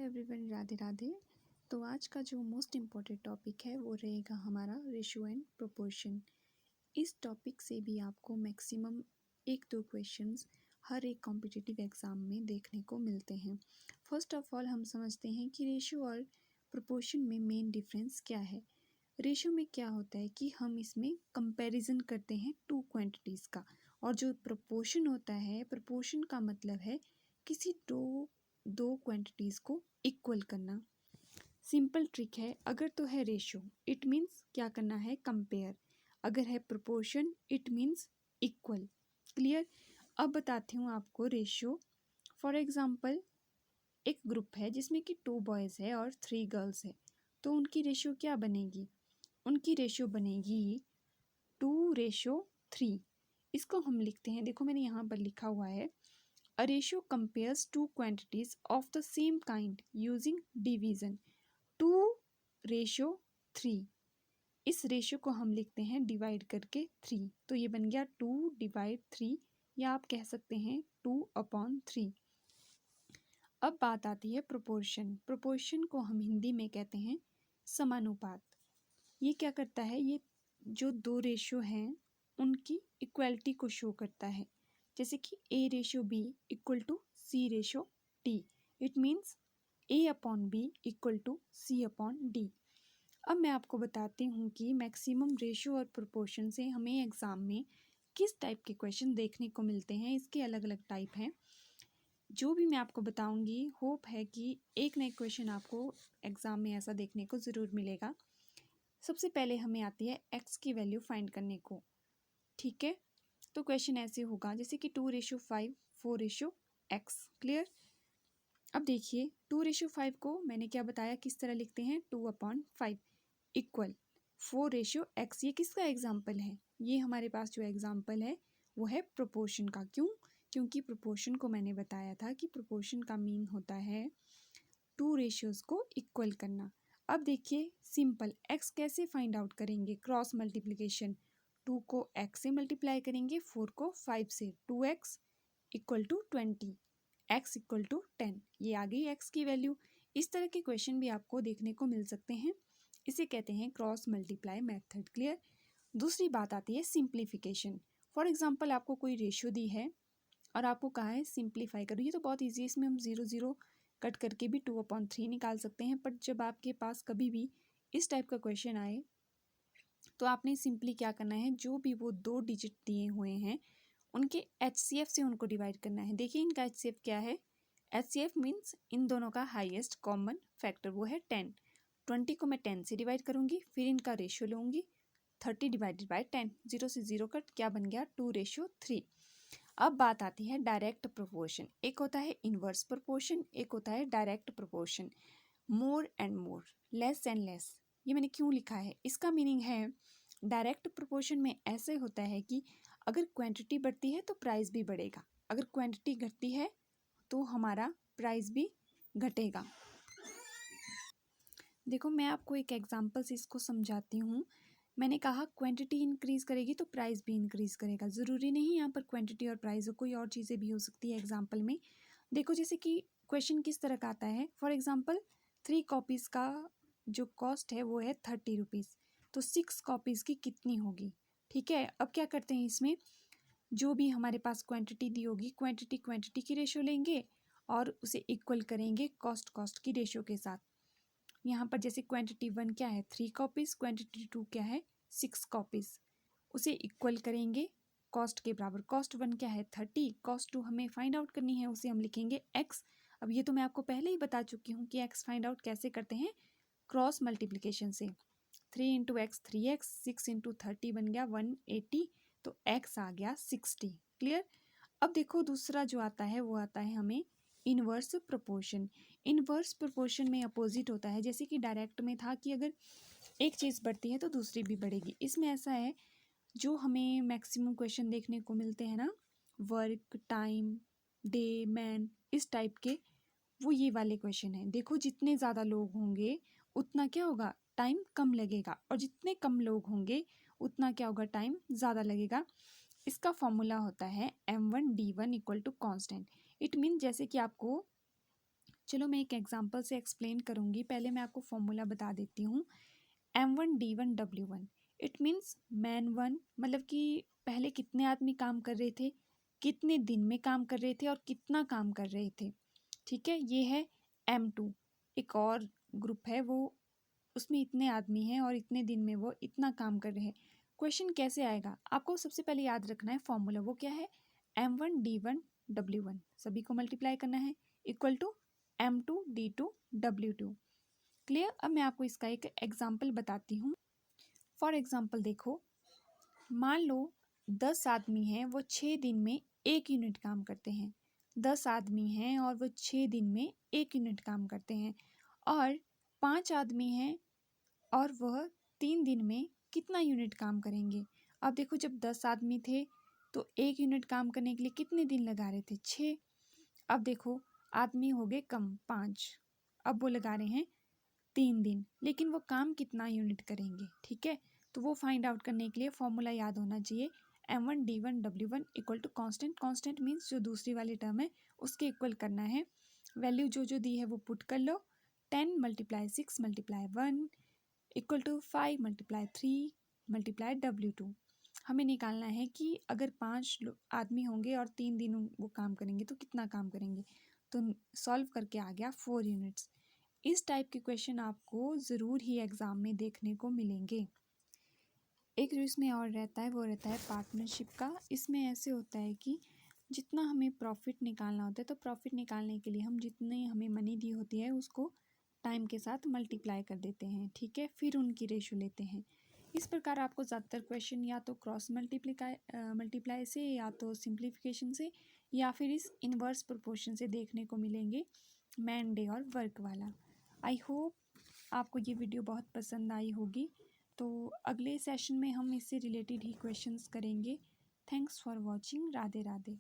Everyone, Radhe Radhe. तो आज का जो मोस्ट इम्पॉर्टेंट टॉपिक है वो रहेगा हमारा रेशियो एंड प्रोपोर्शन। इस टॉपिक से भी आपको मैक्सिमम 1-2 क्वेश्चंस हर एक कॉम्पिटिटिव एग्ज़ाम में देखने को मिलते हैं। फर्स्ट ऑफ ऑल हम समझते हैं कि रेशियो और प्रोपोर्शन में मेन डिफरेंस क्या है। रेशियो में क्या होता है कि हम इसमें कंपैरिजन करते हैं टू क्वांटिटीज़ का, और जो प्रोपोर्शन होता है, प्रोपोर्शन का मतलब है किसी दो क्वांटिटीज़ को इक्वल करना। सिंपल ट्रिक है, अगर तो है रेशियो इट मीन्स क्या करना है, कंपेयर। अगर है proportion it means equal. Clear. अब बताती हूँ आपको रेशियो। फॉर एग्जांपल एक ग्रुप है जिसमें कि 2 बॉयज़ है और 3 गर्ल्स है, तो उनकी रेशियो क्या बनेगी? उनकी रेशियो बनेगी 2:3। इसको हम लिखते हैं, देखो मैंने यहाँ पर लिखा हुआ है, A ratio compares two quantities of the same kind using division. 2:3। इस रेशियो को हम लिखते हैं डिवाइड करके 3, तो ये बन गया 2/3, या आप कह सकते हैं 2/3। अब बात आती है प्रोपोर्शन। प्रोपोर्शन को हम हिंदी में कहते हैं समानुपात। ये क्या करता है, ये जो दो रेशियो हैं उनकी इक्वलिटी को शो करता है। जैसे कि A/B = C/D, it means A/B = C/D। अब मैं आपको बताती हूँ कि मैक्सिमम रेशियो और प्रोपोर्शन से हमें एग्ज़ाम में किस टाइप के क्वेश्चन देखने को मिलते हैं। इसके अलग अलग टाइप हैं, जो भी मैं आपको बताऊँगी होप है कि एक ना एक क्वेश्चन आपको एग्ज़ाम में ऐसा देखने को ज़रूर मिलेगा। सबसे पहले हमें आती है x की वैल्यू फाइंड करने को। ठीक है, तो क्वेश्चन ऐसे होगा जैसे कि 2:5 4:x। क्लियर। अब देखिए 2:5 को मैंने क्या बताया, किस तरह लिखते हैं, 2/5 इक्वल 4:x। ये किसका एग्जाम्पल है? ये हमारे पास जो एग्जाम्पल है वो है प्रोपोर्शन का। क्यों? क्योंकि प्रोपोर्शन को मैंने बताया था कि प्रोपोर्शन का मीन होता है 2 रेशियोज़ को इक्वल करना। अब देखिए सिंपल, x कैसे फाइंड आउट करेंगे? Cross multiplication. 2 को x से मल्टीप्लाई करेंगे, 4 को 5 से। 2x = 20, x = 10। ये आ गई x की वैल्यू। इस तरह के क्वेश्चन भी आपको देखने को मिल सकते हैं, इसे कहते हैं क्रॉस मल्टीप्लाई मेथड। क्लियर। दूसरी बात आती है सिंप्लीफिकेशन। फॉर एग्जाम्पल आपको कोई रेशियो दी है और आपको कहा है सिंप्लीफाई करो। ये तो बहुत ईजी है, इसमें हम 0 कट करके भी 2/3 निकाल सकते हैं। बट जब आपके पास कभी भी इस टाइप का क्वेश्चन आए तो आपने सिंपली क्या करना है, जो भी वो 2 डिजिट दिए हुए हैं उनके HCF से उनको डिवाइड करना है। देखिए इनका HCF क्या है? HCF मीन्स इन दोनों का हाईएस्ट कॉमन फैक्टर, वो है 10। 20 को मैं 10 से डिवाइड करूँगी, फिर इनका रेशियो लूँगी 30 / 10। 0 से 0 कट, क्या बन गया, 2:3। अब बात आती है डायरेक्ट प्रोपोर्शन। एक होता है इन्वर्स प्रोपोर्शन, एक होता है direct proportion. More and more, less and less. ये मैंने क्यों लिखा है? इसका मीनिंग है डायरेक्ट प्रोपोर्शन में ऐसे होता है कि अगर क्वांटिटी बढ़ती है तो प्राइस भी बढ़ेगा, अगर क्वांटिटी घटती है तो हमारा प्राइस भी घटेगा। देखो मैं आपको एक एग्जांपल से इसको समझाती हूँ। मैंने कहा क्वांटिटी इंक्रीज़ करेगी तो प्राइस भी इंक्रीज़ करेगा। ज़रूरी नहीं यहाँ पर क्वांटिटी और प्राइस हो, कोई और चीज़ें भी हो सकती है एग्जांपल में। देखो जैसे कि क्वेश्चन किस तरह का आता है, फॉर एग्जांपल 3 कॉपीज़ का जो कॉस्ट है वो है 30 रुपीज़, तो 6 कॉपीज़ की कितनी होगी? ठीक है, अब क्या करते हैं, इसमें जो भी हमारे पास क्वांटिटी दी होगी, क्वांटिटी की रेशियो लेंगे और उसे इक्वल करेंगे कॉस्ट की रेशियो के साथ। यहाँ पर जैसे क्वांटिटी 1 क्या है, 3 कॉपीज़, क्वांटिटी 2 क्या है, 6 कॉपीज़, उसे इक्वल करेंगे कॉस्ट के बराबर। कॉस्ट 1 क्या है, 30, कॉस्ट 2 हमें फाइंड आउट करनी है, उसे हम लिखेंगे x। अब ये तो मैं आपको पहले ही बता चुकी हूँ कि x फाइंड आउट कैसे करते हैं, क्रॉस मल्टीप्लिकेशन से। 3 × x 3x, 6 × 30 बन गया 180, तो x आ गया 60। क्लियर। अब देखो दूसरा जो आता है वो आता है हमें इन्वर्स प्रोपोर्शन। इन्वर्स प्रोपोर्शन में अपोजिट होता है, जैसे कि डायरेक्ट में था कि अगर एक चीज़ बढ़ती है तो दूसरी भी बढ़ेगी। इसमें ऐसा है, जो हमें मैक्सिमम क्वेश्चन देखने को मिलते हैं ना, वर्क, टाइम, डे, मैन, इस टाइप के, वो ये वाले क्वेश्चन हैं। देखो जितने ज़्यादा लोग होंगे उतना क्या होगा, टाइम कम लगेगा, और जितने कम लोग होंगे उतना क्या होगा, टाइम ज़्यादा लगेगा। इसका फॉर्मूला होता है m1 d1 = constant. It mean जैसे कि आपको चलो मैं एक एग्जांपल से एक्सप्लेन करूँगी। पहले मैं आपको फॉर्मूला बता देती हूँ। M1D1W1 it means man one, मतलब कि पहले कितने आदमी काम कर रहे थे, कितने दिन में काम कर रहे थे और कितना काम कर रहे थे। ठीक है, ये है M2, एक और ग्रुप है, वो उसमें इतने आदमी हैं और इतने दिन में वो इतना काम कर रहे हैं। क्वेश्चन कैसे आएगा, आपको सबसे पहले याद रखना है फॉर्मूला। वो क्या है, M1D1W1 सभी को मल्टीप्लाई करना है इक्वल टू M2D2W2। क्लियर। अब मैं आपको इसका एक एग्जाम्पल बताती हूँ। फॉर एग्जाम्पल देखो, मान लो 10 आदमी हैं, वो 6 दिन में 1 यूनिट काम करते हैं। 10 आदमी हैं और वो 6 दिन में 1 यूनिट काम करते हैं। और 5 आदमी हैं और वह 3 दिन में कितना यूनिट काम करेंगे। अब देखो, जब 10 आदमी थे तो 1 यूनिट काम करने के लिए कितने दिन लगा रहे थे, 6। अब देखो, आदमी हो गए कम, 5, अब वो लगा रहे हैं 3 दिन, लेकिन वो काम कितना यूनिट करेंगे। ठीक है, तो वो फाइंड आउट करने के लिए फॉर्मूला याद होना चाहिए। M1D1W1 equal to constant, constant means जो दूसरी वाली टर्म है उसके इक्वल करना है। वैल्यू जो जो दी है वो पुट कर लो। 10 × 6 × 1 इक्वल टू 5 × 3 × W2। हमें निकालना है कि अगर 5 आदमी होंगे और 3 दिन वो काम करेंगे तो कितना काम करेंगे। तो सॉल्व करके आ गया 4 यूनिट्स। इस टाइप के क्वेश्चन आपको ज़रूर ही एग्ज़ाम में देखने को मिलेंगे। एक जो इसमें और रहता है वो रहता है पार्टनरशिप का। इसमें ऐसे होता है कि जितना हमें प्रॉफिट निकालना होता है, तो प्रॉफिट निकालने के लिए हम जितनी हमें मनी दी होती है उसको टाइम के साथ मल्टीप्लाई कर देते हैं। ठीक है, फिर उनकी रेशो लेते हैं। इस प्रकार आपको ज़्यादातर क्वेश्चन या तो क्रॉस मल्टीप्लाई से, या तो सिंप्लीफिकेशन से, या फिर इस इन्वर्स प्रोपोर्शन से देखने को मिलेंगे, मैन डे और वर्क वाला। आई होप आपको ये वीडियो बहुत पसंद आई होगी। तो अगले सेशन में हम इससे रिलेटेड ही क्वेश्चंस करेंगे। Thanks for watching. Radhe Radhe.